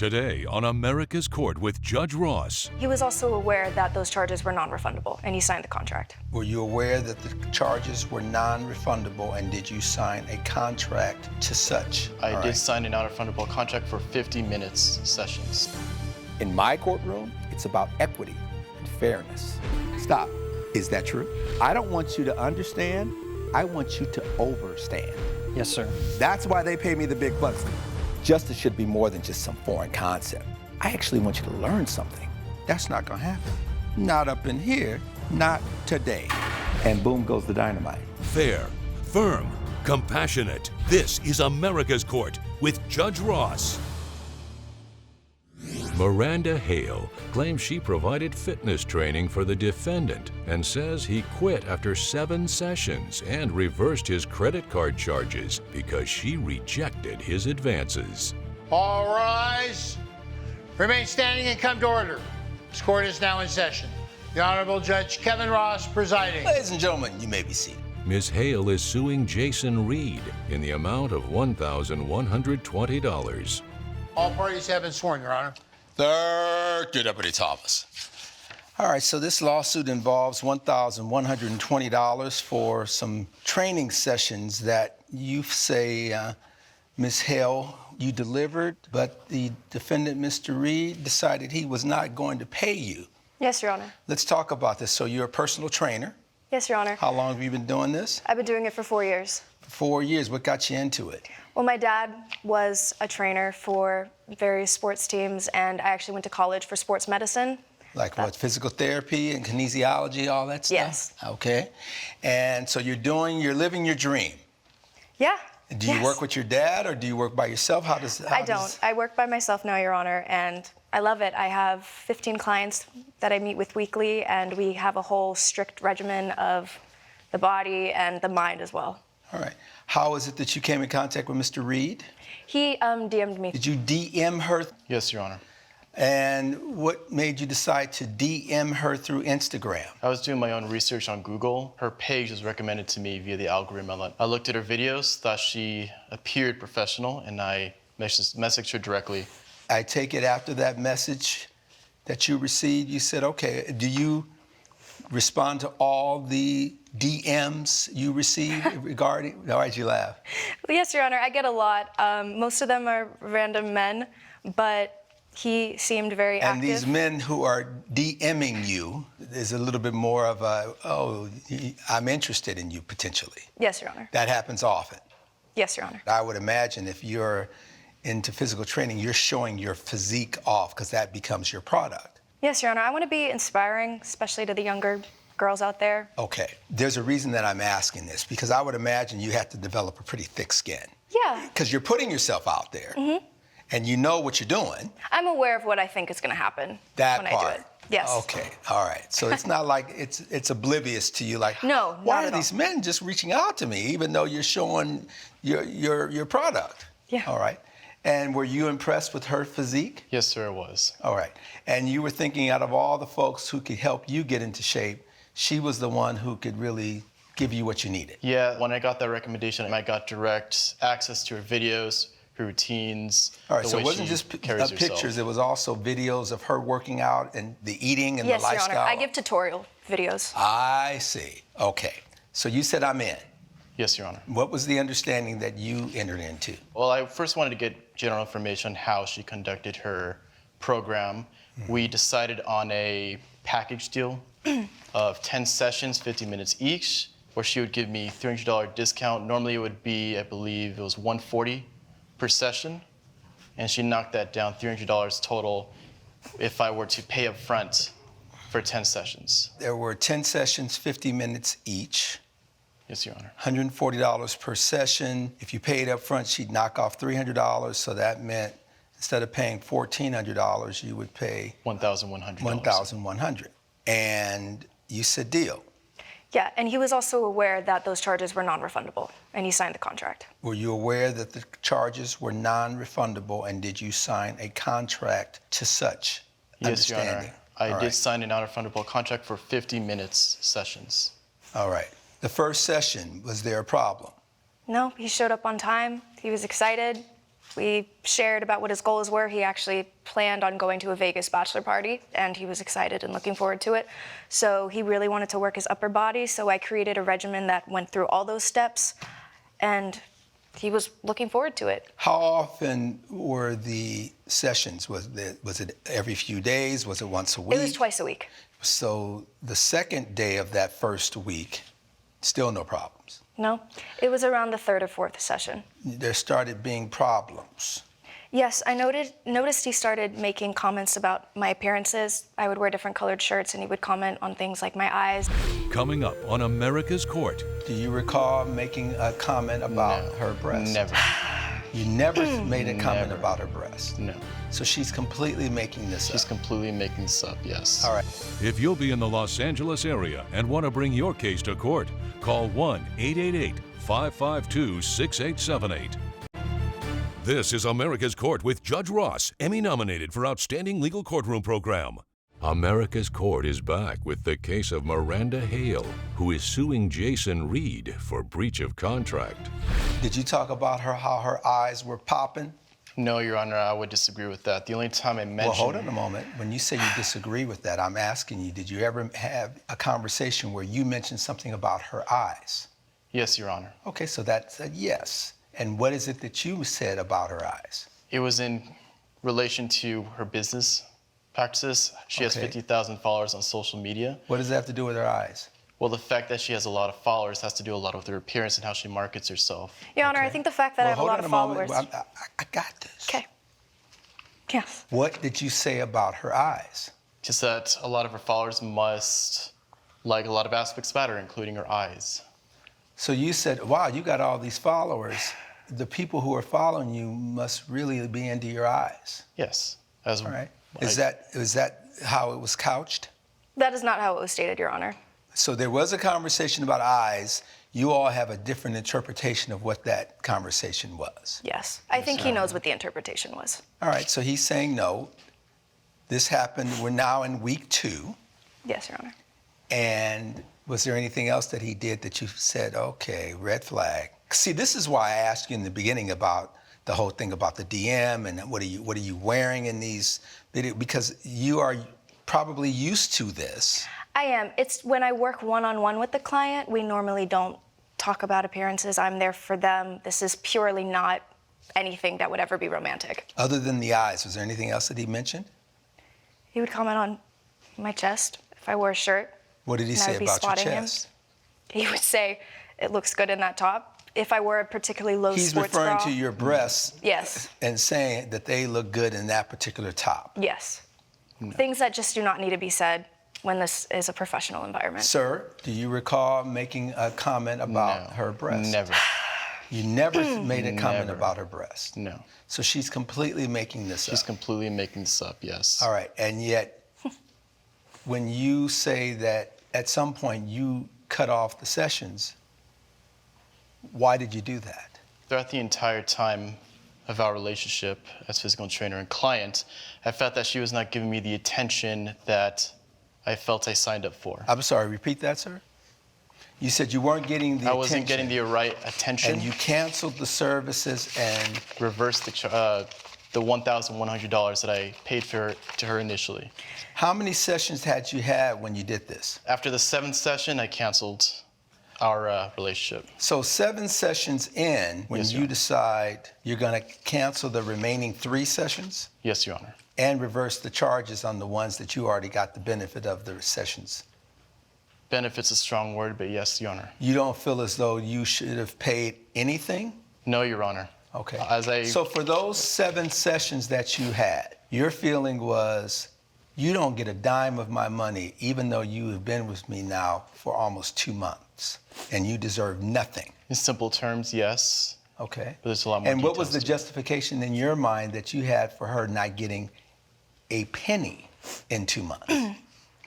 Today on America's Court with Judge Ross. He was also aware that those charges were non-refundable, and he signed the contract. Were you aware that the charges were non-refundable, and did you sign a contract to such? I did sign a non-refundable contract for 50 minutes sessions. In my courtroom, it's about equity and fairness. Stop. Is that true? I don't want you to understand. I want you to overstand. Yes, sir. That's why they pay me the big bucks. Justice should be more than just some foreign concept. I actually want you to learn something. That's not gonna happen. Not up in here, not today. And boom goes the dynamite. Fair, firm, compassionate. This is America's Court with Judge Ross. Miranda Hale claims she provided fitness training for the defendant and says he quit after 7 sessions and reversed his credit card charges because she rejected his advances. All rise. Remain standing and come to order. This court is now in session. The Honorable Judge Kevin Ross presiding. Ladies and gentlemen, you may be seated. Ms. Hale is suing Jason Reed in the amount of $1,120. All parties have been sworn, Your Honor. Third Deputy Thomas. All right, so this lawsuit involves $1,120 for some training sessions that you say, Ms. Hale, you delivered, but the defendant, Mr. Reed, decided he was not going to pay you. Yes, Your Honor. Let's talk about this. So you're a personal trainer. Yes, Your Honor. How long have you been doing this? I've been doing it for 4 years. 4 years. What got you into it? Well, my dad was a trainer for various sports teams, and I actually went to college for sports medicine. Like what, physical therapy and kinesiology, all that stuff? Yes. Okay. And so you're living your dream. Yeah. Do you work with your dad, or do you work by yourself? I don't. I work by myself now, Your Honor, and I love it. I have 15 clients that I meet with weekly, and we have a whole strict regimen of the body and the mind as well. All right. How is it that you came in contact with Mr. Reed? He DM'd me. Did you DM her? Yes, Your Honor. And what made you decide to DM her through Instagram? I was doing my own research on Google. Her page was recommended to me via the algorithm. I looked at her videos, thought she appeared professional, and I messaged her directly. I take it after that message that you received, you said, okay, do you respond to all the DMs you receive regarding? Why'd you laugh? Well, yes, Your Honor, I get a lot. Most of them are random men, but he seemed very active. And these men who are DMing you, there's a little bit more of a, oh, I'm interested in you potentially. Yes, Your Honor. That happens often. Yes, Your Honor. I would imagine if you're into physical training, you're showing your physique off because that becomes your product. Yes, Your Honor. I want to be inspiring, especially to the younger girls out there. Okay. There's a reason that I'm asking this, because I would imagine you have to develop a pretty thick skin. Yeah. Because you're putting yourself out there. Mm-hmm. And you know what you're doing. I'm aware of what I think is going to happen that when part. I do it. Yes. Okay. All right. So it's not like it's oblivious to you. Like, no, why are these men just reaching out to me, even though you're showing your product? Yeah. All right. And were you impressed with her physique? Yes, sir, I was. All right. And you were thinking, out of all the folks who could help you get into shape, she was the one who could really give you what you needed. Yeah. When I got that recommendation, I got direct access to her videos, routines. All right, so it wasn't just pictures, it was also videos of her working out and the eating and the lifestyle. Yes, Your Honor. I give tutorial videos. I see. Okay. So you said I'm in. Yes, Your Honor. What was the understanding that you entered into? Well, I first wanted to get general information on how she conducted her program. Mm-hmm. We decided on a package deal of 10 sessions, 50 minutes each, where she would give me a $300 discount. Normally it would be, I believe, it was $140 per session, and she knocked that down, $300 total, if I were to pay up front for 10 sessions. There were 10 sessions, 50 minutes each. Yes, Your Honor. $140 per session. If you paid up front, she'd knock off $300, so that meant instead of paying $1,400, you would pay $1,100. $1,100. And you said deal. Yeah, and he was also aware that those charges were non-refundable, and he signed the contract. Were you aware that the charges were non-refundable, and did you sign a contract to such understanding? Yes, Your Honor. I did sign a non-refundable contract for 50 minutes sessions. All right. The first session, was there a problem? No, he showed up on time. He was excited. We shared about what his goals were. He actually planned on going to a Vegas bachelor party, and he was excited and looking forward to it. So he really wanted to work his upper body, so I created a regimen that went through all those steps, and he was looking forward to it. How often were the sessions? Was it every few days? Was it once a week? It was twice a week. So the second day of that first week, still no problems? No, it was around the third or fourth session. There started being problems. Yes, I noticed he started making comments about my appearances. I would wear different colored shirts, and he would comment on things like my eyes. Coming up on America's Court. Do you recall making a comment about her breast? Never. You never made a comment about her breast? No. So she's completely making this She's up? completely making this up, yes. All right. If you'll be in the Los Angeles area and want to bring your case to court, call 1-888-552-6878. This is America's Court with Judge Ross, Emmy nominated for Outstanding Legal Courtroom Program. America's Court is back with the case of Miranda Hale, who is suing Jason Reed for breach of contract. Did you talk about how her eyes were popping? No, Your Honor, I would disagree with that. The only time I mentioned... Well, hold on a moment. When you say you disagree with that, I'm asking you, did you ever have a conversation where you mentioned something about her eyes? Yes, Your Honor. Okay, so that's a yes. And what is it that you said about her eyes? It was in relation to her business practices. She has Okay. 50,000 followers on social media. What does that have to do with her eyes? Well, the fact that she has a lot of followers has to do a lot with her appearance and how she markets herself. Your Honor, I think the fact that I have a lot of followers. I got this. Okay. Yes. What did you say about her eyes? Just that a lot of her followers must like a lot of aspects about her, including her eyes. So you said, wow, you got all these followers. The people who are following you must really be into your eyes. Yes. All right. Is that how it was couched? That is not how it was stated, Your Honor. So there was a conversation about eyes. You all have a different interpretation of what that conversation was. Yes. I think he knows what the interpretation was. All right, so he's saying no. This happened, we're now in week 2. Yes, Your Honor. And was there anything else that he did that you said, okay, red flag? See, this is why I asked you in the beginning about the whole thing about the DM and what are you wearing in these videos, because you are probably used to this. I am. It's when I work one-on-one with the client, we normally don't talk about appearances. I'm there for them. This is purely not anything that would ever be romantic. Other than the eyes, was there anything else that he mentioned? He would comment on my chest if I wore a shirt. What did he and I say would be about your swatting him. chest? He would say, it looks good in that top. If I wore a particularly low He's sports referring bra. to your breasts. Yes. And saying that they look good in that particular top. Yes. Things that just do not need to be said when this is a professional environment. Sir, do you recall making a comment about her breast? Never. You never made a comment Never. about her breast? No. So she's completely making this She's up? completely making this up, yes. All right, and yet, when you say that at some point you cut off the sessions, why did you do that? Throughout the entire time of our relationship as physical trainer and client, I felt that she was not giving me the attention that I felt I signed up for. I'm sorry, repeat that, sir? You said you weren't getting the attention. I wasn't getting the right attention. And you canceled the services and... Reversed the $1,100 that I paid to her initially. How many sessions had you had when you did this? After the 7th session, I canceled our relationship. So 7 sessions in, when Yes, Your you Honor. decide you're going to cancel the remaining 3 sessions Yes, Your Honor. and reverse the charges on the ones that you already got the benefit of the sessions. Benefit's a strong word, but yes, Your Honor. You don't feel as though you should have paid anything? No, Your Honor. Okay. So for those 7 sessions that you had, your feeling was, you don't get a dime of my money, even though you have been with me now for almost 2 months, and you deserve nothing. In simple terms, yes. Okay. But there's a lot more And what was the details to it. justification in your mind that you had for her not getting a penny in 2 months?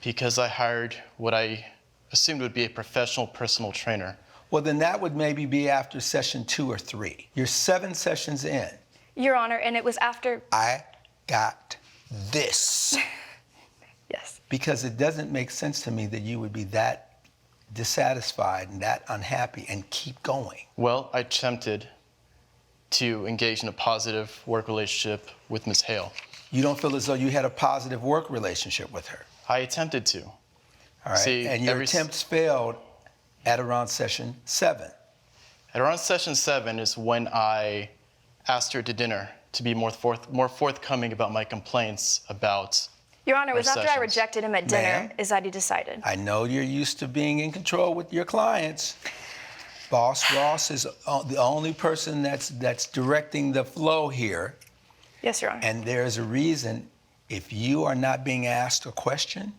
Because I hired what I assumed would be a professional personal trainer. Well, then that would maybe be after session 2 or 3. You're 7 sessions in. Your Honor, and it was after... I got this. Yes. Because it doesn't make sense to me that you would be that dissatisfied and that unhappy and keep going. Well, I attempted to engage in a positive work relationship with Ms. Hale. You don't feel as though you had a positive work relationship with her? I attempted to. All right, See, and your attempts failed at around session 7. At around session 7 is when I asked her to dinner to be more forthcoming about my complaints about Your Honor, it was our after I sessions. rejected him at dinner Ma'am? is that he decided. I know you're used to being in control with your clients. Boss Ross is the only person that's directing the flow here. Yes, Your Honor. And there's a reason, if you are not being asked a question,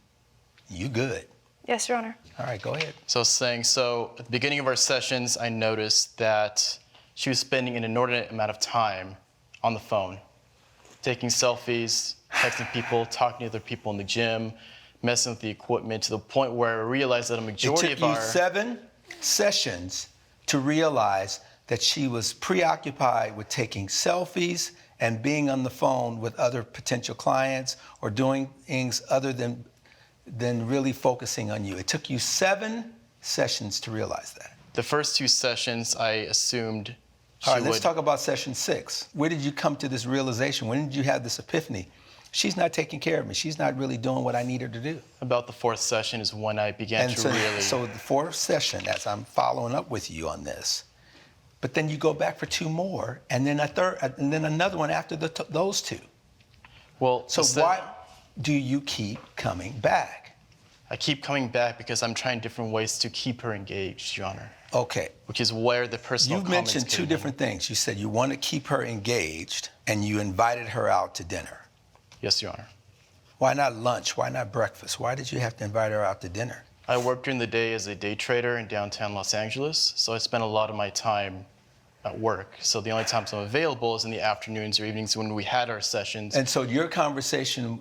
you good. Yes, Your Honor. All right, go ahead. So I was saying, so at the beginning of our sessions, I noticed that she was spending an inordinate amount of time on the phone, taking selfies, texting people, talking to other people in the gym, messing with the equipment to the point where I realized that a majority It of took you our 7 sessions to realize that she was preoccupied with taking selfies and being on the phone with other potential clients or doing things other than really focusing on you. It took you 7 sessions to realize that. the first 2 sessions, I assumed she All right, would. let's talk about session 6. Where did you come to this realization? When did you have this epiphany? She's not taking care of me. She's not really doing what I need her to do. About the 4th session is when I began And to really. so the 4th session, as I'm following up with you on this, but then you go back for 2 more, and then a third, and then another one after those 2. Well, So instead- why do you keep coming back? I keep coming back because I'm trying different ways to keep her engaged, Your Honor. Okay. Which is where the personal You've comments mentioned 2 came in. different things. You said you want to keep her engaged, and you invited her out to dinner. Yes, Your Honor. Why not lunch? Why not breakfast? Why did you have to invite her out to dinner? I work during the day as a day trader in downtown Los Angeles, so I spend a lot of my time at work. So the only times I'm available is in the afternoons or evenings when we had our sessions. And so your conversation,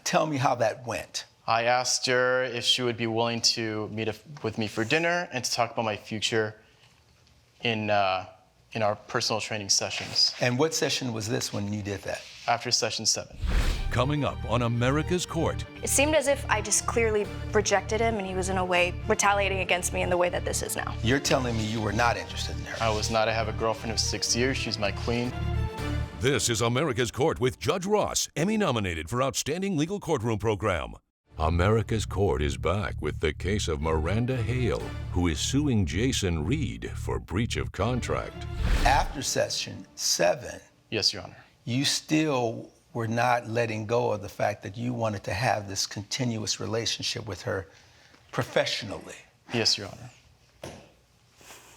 tell me how that went. I asked her if she would be willing to meet with me for dinner and to talk about my future in our personal training sessions. And what session was this when you did that? After session 7. Coming up on America's Court. It seemed as if I just clearly rejected him and he was in a way retaliating against me in the way that this is now. You're telling me you were not interested in her. I was not. I have a girlfriend of 6 years. She's my queen. This is America's Court with Judge Ross, Emmy nominated for Outstanding Legal Courtroom Program. America's Court is back with the case of Miranda Hale, who is suing Jason Reed for breach of contract. After session 7, Yes, Your Honor. you still were not letting go of the fact that you wanted to have this continuous relationship with her professionally. Yes, Your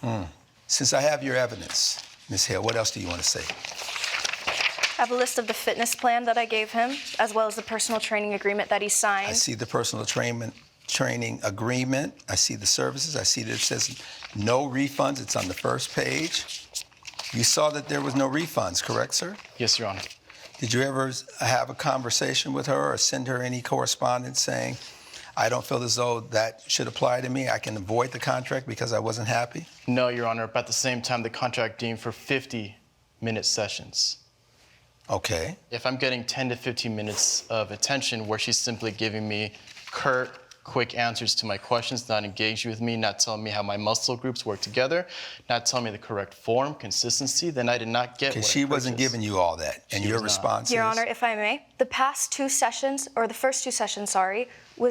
Honor. Since I have your evidence, Ms. Hale, what else do you want to say? I have a list of the fitness plan that I gave him, as well as the personal training agreement that he signed. I see the personal training agreement. I see the services. I see that it says no refunds. It's on the first page. You saw that there was no refunds, correct, sir? Yes, Your Honor. Did you ever have a conversation with her or send her any correspondence saying, I don't feel as though that should apply to me. I can avoid the contract because I wasn't happy? No, Your Honor. But at the same time, the contract deemed for 50-minute sessions. Okay. If I'm getting 10 to 15 minutes of attention where she's simply giving me curt, quick answers to my questions, not engaging with me, not telling me how my muscle groups work together, not telling me the correct form, consistency, then I did not get Okay, what I she wasn't purchased. giving you all that. And She your was not. response Your is? Honor, if I may, the past 2 sessions, or the first 2 sessions, sorry,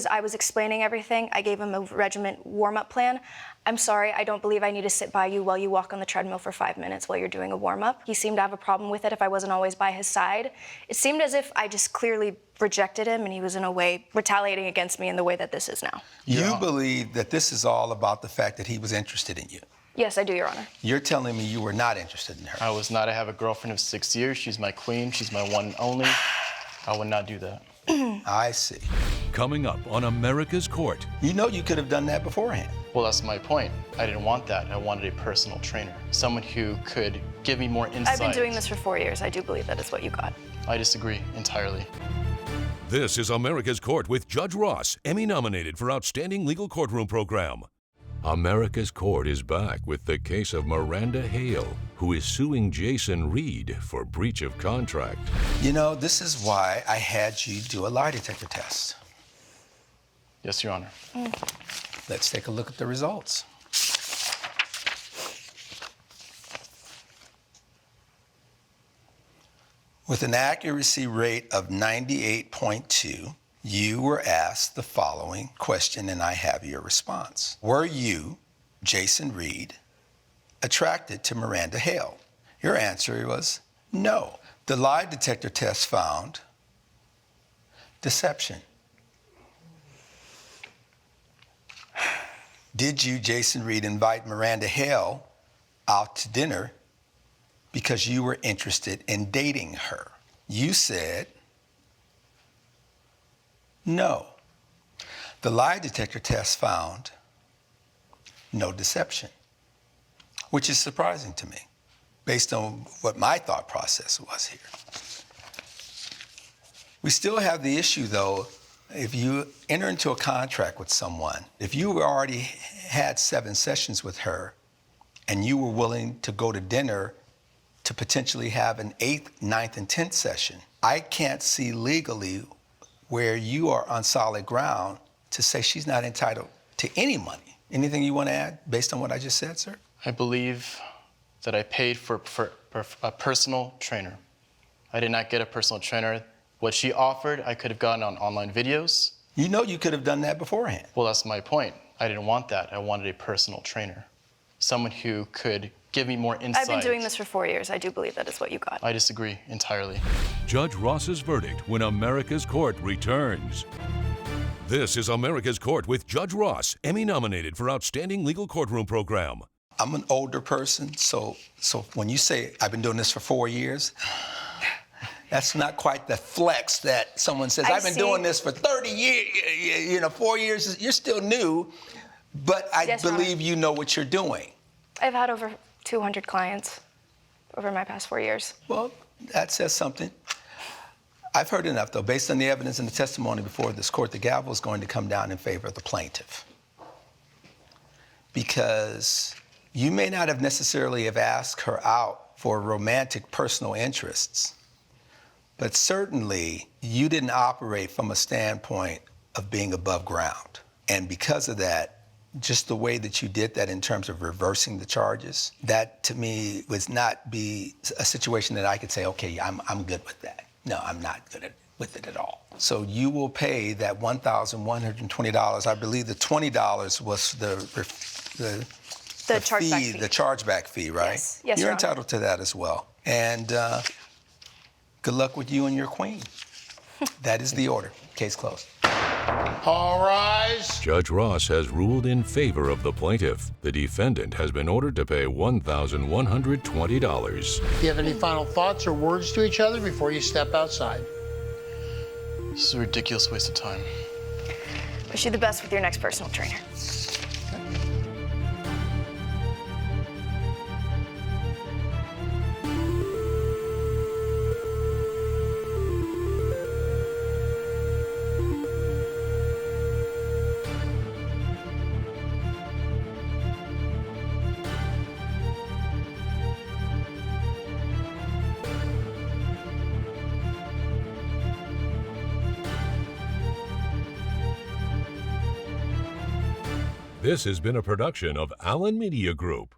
I was explaining everything. I gave him a regiment warm-up plan. I'm sorry, I don't believe I need to sit by you while you walk on the treadmill for 5 minutes while you're doing a warm-up. He seemed to have a problem with it if I wasn't always by his side. It seemed as if I just clearly rejected him and he was in a way retaliating against me in the way that this is now. You believe that this is all about the fact that he was interested in you. Yes, I do, Your Honor. You're telling me you were not interested in her. I was not. I have a girlfriend of 6 years. She's my queen. She's my one and only. I would not do that. I see. Coming up on America's Court. You know you could have done that beforehand. Well, that's my point. I didn't want that. I wanted a personal trainer, someone who could give me more insight. I've been doing this for 4 years. I do believe that is what you got. I disagree entirely. This is America's Court with Judge Ross, Emmy nominated for Outstanding Legal Courtroom Program. America's Court is back with the case of Miranda Hale, who is suing Jason Reed for breach of contract. You know, this is why I had you do a lie detector test. Yes, Your Honor. Let's take a look at the results. With an accuracy rate of 98.2, you were asked the following question, and I have your response. Were you, Jason Reed, attracted to Miranda Hale? Your answer was no. The lie detector test found deception. Did you, Jason Reed, invite Miranda Hale out to dinner because you were interested in dating her? You said no. The lie detector test found no deception, which is surprising to me, based on what my thought process was here. We still have the issue, though, if you enter into a contract with someone, if you already had 7 sessions with her and you were willing to go to dinner to potentially have an 8th, 9th, and 10th session, I can't see legally where you are on solid ground to say she's not entitled to any money. Anything you want to add based on what I just said, sir? I believe that I paid for a personal trainer. I did not get a personal trainer. What she offered, I could have gotten on online videos. You know you could have done that beforehand. Well, that's my point. I didn't want that. I wanted a personal trainer, someone who could give me more insight. I've been doing this for 4 years. I do believe that is what you got. I disagree entirely. Judge Ross's verdict when America's Court returns. This is America's Court with Judge Ross, Emmy nominated for Outstanding Legal Courtroom Program. I'm an older person, so when you say I've been doing this for 4 years, that's not quite the flex that someone says, I've been doing this for 30 years, 4 years, you're still new, but I believe you know what you're doing. I've had over 200 clients over my past 4 years. Well, that says something. I've heard enough, though. Based on the evidence and the testimony before this court, the gavel is going to come down in favor of the plaintiff. Because you may not have necessarily have asked her out for romantic personal interests, but certainly you didn't operate from a standpoint of being above ground. And because of that, just the way that you did that in terms of reversing the charges, that to me would not be a situation that I could say, okay, I'm good with that. No, I'm not good with it at all. So you will pay that $1,120. I believe the $20 was the chargeback fee. The chargeback fee, right? Yes, You're Your entitled to that as well. And good luck with you and your queen. That is the order. Case closed. All rise. Judge Ross has ruled in favor of the plaintiff. The defendant has been ordered to pay $1,120. Do you have any final thoughts or words to each other before you step outside? This is a ridiculous waste of time. Wish you the best with your next personal trainer. This has been a production of Allen Media Group.